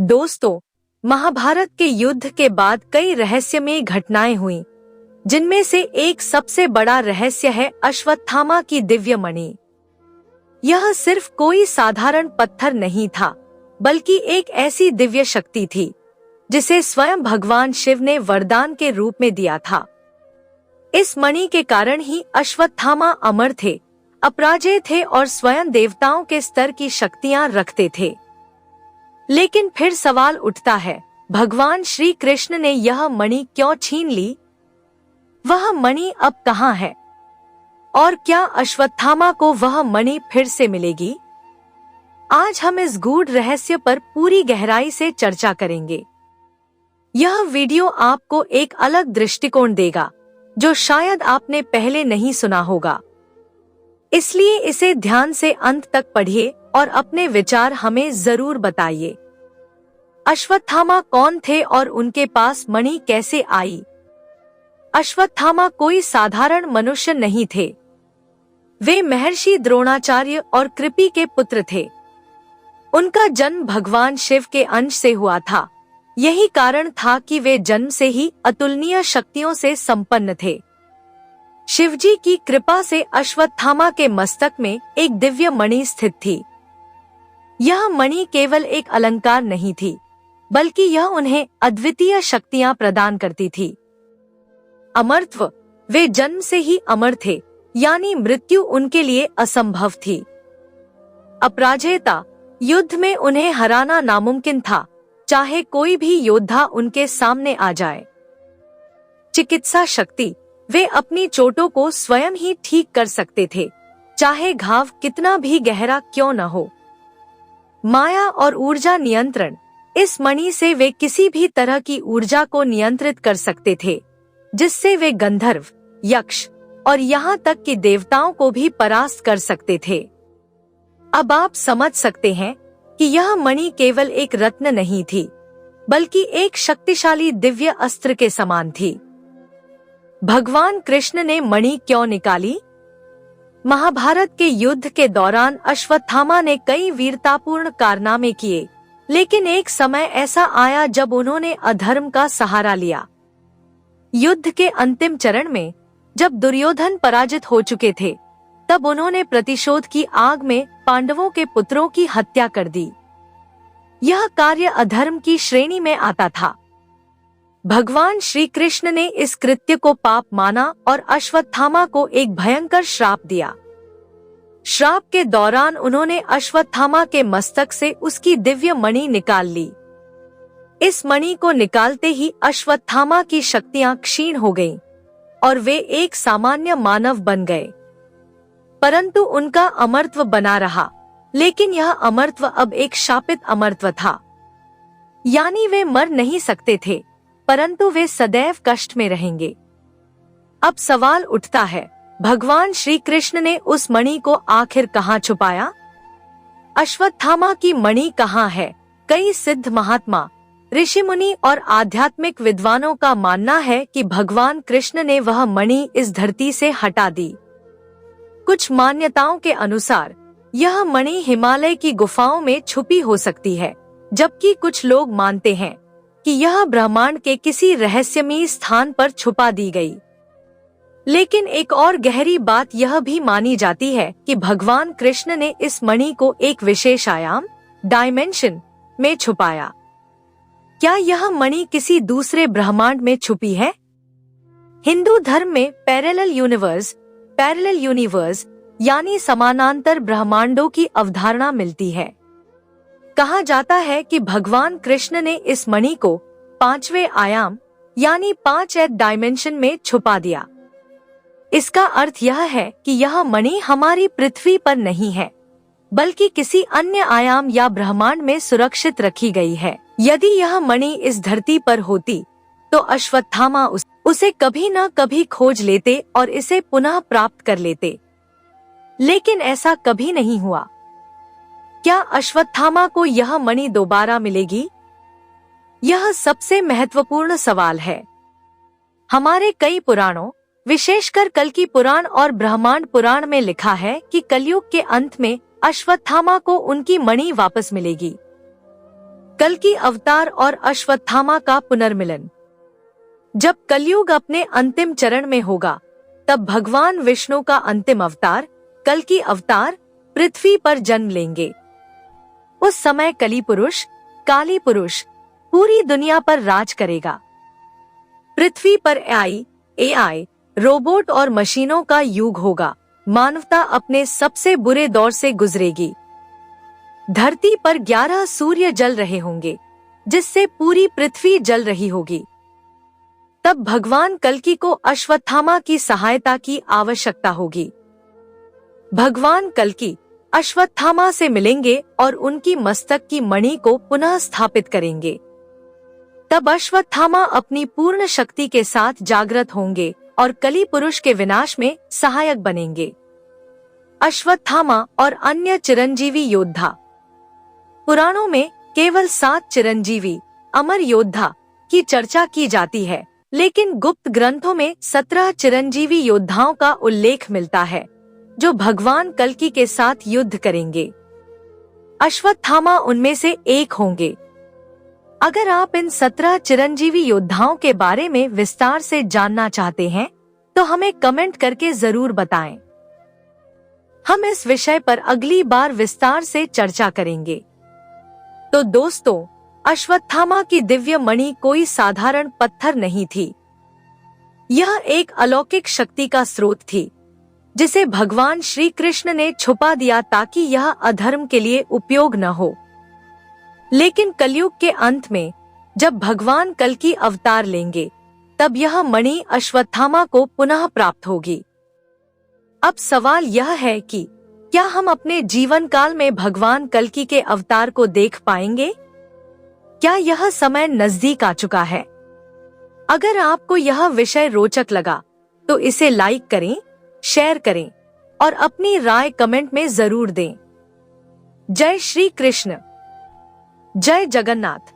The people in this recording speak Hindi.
दोस्तों, महाभारत के युद्ध के बाद कई रहस्यमय घटनाएं हुई, जिनमें से एक सबसे बड़ा रहस्य है अश्वत्थामा की दिव्य मणि। यह सिर्फ कोई साधारण पत्थर नहीं था, बल्कि एक ऐसी दिव्य शक्ति थी जिसे स्वयं भगवान शिव ने वरदान के रूप में दिया था। इस मणि के कारण ही अश्वत्थामा अमर थे, अपराजेय थे और स्वयं देवताओं के स्तर की शक्तियां रखते थे। लेकिन फिर सवाल उठता है, भगवान श्री कृष्ण ने यह मणि क्यों छीन ली? वह मणि अब कहाँ है? और क्या अश्वत्थामा को वह मणि फिर से मिलेगी? आज हम इस गूढ़ रहस्य पर पूरी गहराई से चर्चा करेंगे। यह वीडियो आपको एक अलग दृष्टिकोण देगा, जो शायद आपने पहले नहीं सुना होगा। इसलिए इसे ध्यान से अंत तक पढ़िए और अपने विचार हमें जरूर बताइए। अश्वत्थामा कौन थे और उनके पास मणि कैसे आई? अश्वत्थामा कोई साधारण मनुष्य नहीं थे। वे महर्षि द्रोणाचार्य और कृपि के पुत्र थे। उनका जन्म भगवान शिव के अंश से हुआ था। यही कारण था कि वे जन्म से ही अतुलनीय शक्तियों से संपन्न थे। शिवजी की कृपा से अश्वत्थामा के मस्तक में एक दिव्य मणि स्थित थी। यह मणि केवल एक अलंकार नहीं थी, बल्कि यह उन्हें अद्वितीय शक्तियां प्रदान करती थी। अमरत्व, वे जन्म से ही अमर थे, यानी मृत्यु उनके लिए असंभव थी। अपराजेयता, युद्ध में उन्हें हराना नामुमकिन था, चाहे कोई भी योद्धा उनके सामने आ जाए। चिकित्सा शक्ति, वे अपनी चोटों को स्वयं ही ठीक कर सकते थे, चाहे घाव कितना भी गहरा क्यों न हो। माया और ऊर्जा नियंत्रण, इस मणि से वे किसी भी तरह की ऊर्जा को नियंत्रित कर सकते थे, जिससे वे गंधर्व, यक्ष और यहाँ तक कि देवताओं को भी परास्त कर सकते थे। अब आप समझ सकते हैं कि यह मणि केवल एक रत्न नहीं थी, बल्कि एक शक्तिशाली दिव्य अस्त्र के समान थी। भगवान कृष्ण ने मणि क्यों निकाली? महाभारत के युद्ध के दौरान अश्वत्थामा ने कई वीरतापूर्ण कारनामे किए, लेकिन एक समय ऐसा आया जब उन्होंने अधर्म का सहारा लिया। युद्ध के अंतिम चरण में जब दुर्योधन पराजित हो चुके थे, तब उन्होंने प्रतिशोध की आग में पांडवों के पुत्रों की हत्या कर दी। यह कार्य अधर्म की श्रेणी में आता था। भगवान श्री कृष्ण ने इस कृत्य को पाप माना और अश्वत्थामा को एक भयंकर श्राप दिया। श्राप के दौरान उन्होंने अश्वत्थामा के मस्तक से उसकी दिव्य मणि निकाल ली। इस मणि को निकालते ही अश्वत्थामा की शक्तियां क्षीण हो गईं और वे एक सामान्य मानव बन गए। परंतु उनका अमरत्व बना रहा, लेकिन यह अमरत्व अब एक शापित अमरत्व था। यानी वे मर नहीं सकते थे, परंतु वे सदैव कष्ट में रहेंगे। अब सवाल उठता है, भगवान श्री कृष्ण ने उस मणि को आखिर कहाँ छुपाया? अश्वत्थामा की मणि कहाँ है? कई सिद्ध महात्मा, ऋषि मुनि और आध्यात्मिक विद्वानों का मानना है कि भगवान कृष्ण ने वह मणि इस धरती से हटा दी। कुछ मान्यताओं के अनुसार यह मणि हिमालय की गुफाओं में छुपी हो सकती है, जबकि कुछ लोग मानते हैं कि यह ब्रह्मांड के किसी रहस्यमयी स्थान पर छुपा दी गई। लेकिन एक और गहरी बात यह भी मानी जाती है कि भगवान कृष्ण ने इस मणि को एक विशेष आयाम, डायमेंशन में छुपाया। क्या यह मणि किसी दूसरे ब्रह्मांड में छुपी है? हिंदू धर्म में पैरेलल यूनिवर्स यानी समानांतर ब्रह्मांडों की अवधारणा मिलती है। कहा जाता है कि भगवान कृष्ण ने इस मणि को पांचवें आयाम यानी 5th डायमेंशन में छुपा दिया। इसका अर्थ यह है कि यह मणि हमारी पृथ्वी पर नहीं है, बल्कि किसी अन्य आयाम या ब्रह्मांड में सुरक्षित रखी गई है। यदि यह मणि इस धरती पर होती, तो अश्वत्थामा उसे कभी न कभी खोज लेते और इसे पुनः प्राप्त कर लेते। लेकिन ऐसा कभी नहीं हुआ। क्या अश्वत्थामा को यह मणि दोबारा मिलेगी? यह सबसे महत्वपूर्ण सवाल है। हमारे कई पुराणों, विशेषकर कल्कि पुराण और ब्रह्मांड पुराण में लिखा है कि कलयुग के अंत में अश्वत्थामा को उनकी मणि वापस मिलेगी। कल्कि अवतार और अश्वत्थामा का पुनर्मिलन। जब कलयुग अपने अंतिम चरण में होगा, तब भगवान विष्णु का अंतिम अवतार कल्कि अवतार पृथ्वी पर जन्म लेंगे। उस समय कली पुरुष, काली पुरुष पूरी दुनिया पर राज करेगा। पृथ्वी पर एआई, रोबोट और मशीनों का युग होगा। मानवता अपने सबसे बुरे दौर से गुजरेगी। धरती पर 11 सूर्य जल रहे होंगे, जिससे पूरी पृथ्वी जल रही होगी। तब भगवान कल्कि को अश्वत्थामा की सहायता की आवश्यकता होगी। भगवान कल्कि अश्वत्थामा से मिलेंगे और उनकी मस्तक की मणि को पुनः स्थापित करेंगे। तब अश्वत्थामा अपनी पूर्ण शक्ति के साथ जागृत होंगे और कली पुरुष के विनाश में सहायक बनेंगे। अश्वत्थामा और अन्य चिरंजीवी योद्धा। पुराणों में केवल 7 चिरंजीवी अमर योद्धा की चर्चा की जाती है, लेकिन गुप्त ग्रंथों में 17 चिरंजीवी योद्धाओं का उल्लेख मिलता है, जो भगवान कल्कि के साथ युद्ध करेंगे। अश्वत्थामा उनमें से एक होंगे। अगर आप इन 17 चिरंजीवी योद्धाओं के बारे में विस्तार से जानना चाहते हैं, तो हमें कमेंट करके जरूर बताएं। हम इस विषय पर अगली बार विस्तार से चर्चा करेंगे। तो दोस्तों, अश्वत्थामा की दिव्य मणि कोई साधारण पत्थर नहीं थी। यह एक अलौकिक शक्ति का स्रोत थी, जिसे भगवान श्री कृष्ण ने छुपा दिया ताकि यह अधर्म के लिए उपयोग न हो। लेकिन कलयुग के अंत में जब भगवान कल्कि अवतार लेंगे, तब यह मणि अश्वत्थामा को पुनः प्राप्त होगी। अब सवाल यह है कि क्या हम अपने जीवन काल में भगवान कल्कि के अवतार को देख पाएंगे? क्या यह समय नजदीक आ चुका है? अगर आपको यह विषय रोचक लगा, तो इसे लाइक करें, शेयर करें और अपनी राय कमेंट में जरूर दें। जय श्री कृष्ण, जय जगन्नाथ।